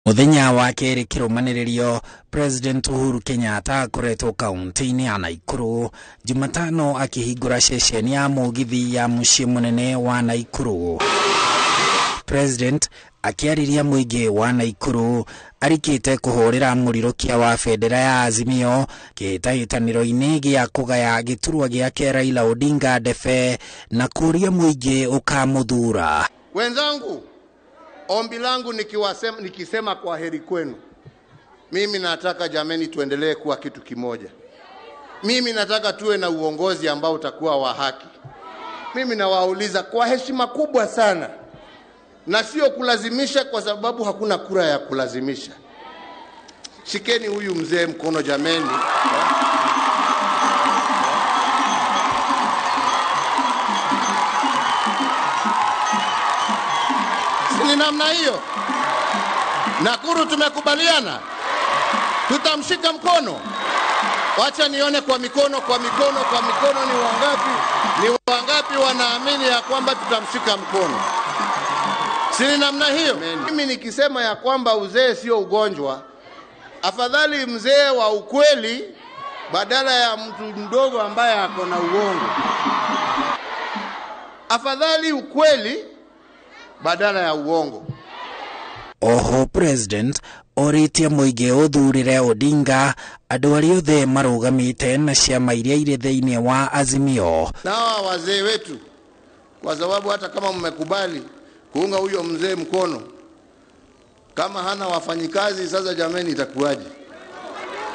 Muthenya wa keri kirumaniririo President Uhuru Kenyatta akoretwo kaunti-ini ya Naikuru Jumatano akihingura ceceni ya mugithi ya muciĩ munene wa Naikuru. President akiariria muingi wa Naikuru arikite kuhurira murirukia wa bendera ya Azimio kihitahitaniro-ini gia kugaya giturwa giake Raila Odinga Ndebe na kuria muingi ukamuthura. Wenzangu, ombi langu nikisema kwa heri kwenu. Mimi nataka jameni tuendelee kuwa kitu kimoja. Mimi nataka tuwe na uongozi ambao utakuwa wa haki. Mimi nawauliza kwa heshima kubwa sana, na sio kulazimisha kwa sababu hakuna kura ya kulazimisha. Shikeni huyu mzee mkono jameni. Ni namna hiyo. Nakuru tumekubaliana. Tutamshika mkono. Wacha nione kwa mikono ni wangapi wanaamini ya kwamba tutamshika mkono. Si namna hiyo. Mimi nikisema ya kwamba uzee sio ugonjwa, afadhali mzee wa ukweli badala ya mtu mdogo ambaye ako na uongo. Afadhali ukweli badala ya uongo. Oho President oritie muingi uthurire Odinga andu aria othe marugamite na ciama iria ire thiini wa Azimio. Na wazee wetu, kwa sababu hata kama mmekubali kuunga huyo mzee mkono, kama hana wafanyikazi sasa jameni itakuwaje?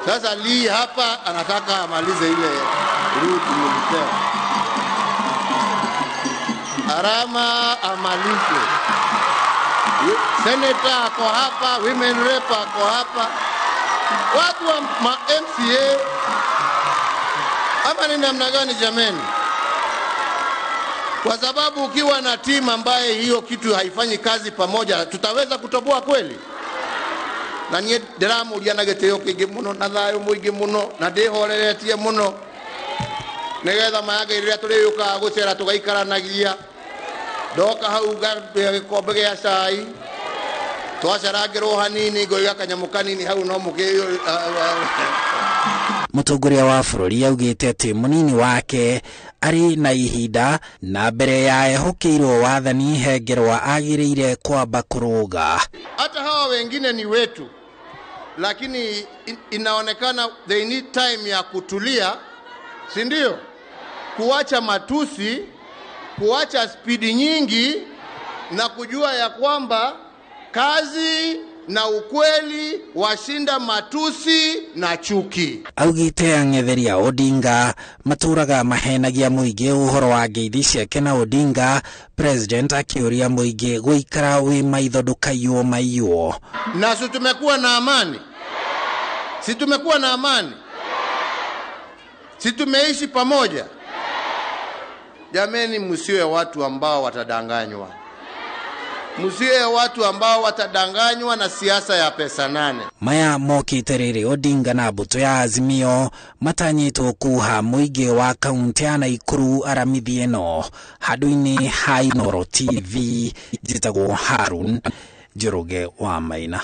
Sasa Lee hapa anataka amalize ile route mlipewa. Arama amalize. Senator ako hapa, women rep ako hapa. Watu wa MCA ama ni namna gani jameni? Kwa sababu ukiwa na timu ambaye hiyo kitu haifanyi kazi pamoja, tutaweza kutoboa kweli? Na nie ndiramu uliana geteo kingi muno na thayo muingi muno na ndihoreretie muno nigetha mayage iria turiyuka gucera tugaikaranagia doka hau gikombe gia cai twacarangirwo hanini ngoiga kanyamu kanini hau no mukiyo. Mutongoria wa bururi augite ati munini wake ari na ihinda na mbere ya ehokeirwo wathani hengerwa agiriire kwamba kuruga. Hata hawa wengine ni wetu, lakini inaonekana they need time ya kutulia, si ndio? Kuacha matusi, kuacha spidi nyingi na kujua ya kwamba kazi na ukweli washinda matusi na chuki. Augite ang'etheria Odinga maturaga mahenagia muingi uhoro wa ngeithi ciake na Odinga. President akiuria muingi guikara wi maitho ndukaiyo maiyo. Na sisi tumekuwa na amani. Si tumekuwa na amani. Si tumeishi pamoja. Jameni, msiwe watu ambao watadanganywa. Msiwe watu ambao watadanganywa na siasa ya pesa nane. Maya mokite riri Odinga na mbuto ya Azimio matanyitwo kuha muingi wa kaunti ya Naikuru aramithi eno. Handu-ini ha Inooro TV, njitagwo Harun Njoroge wa Maina.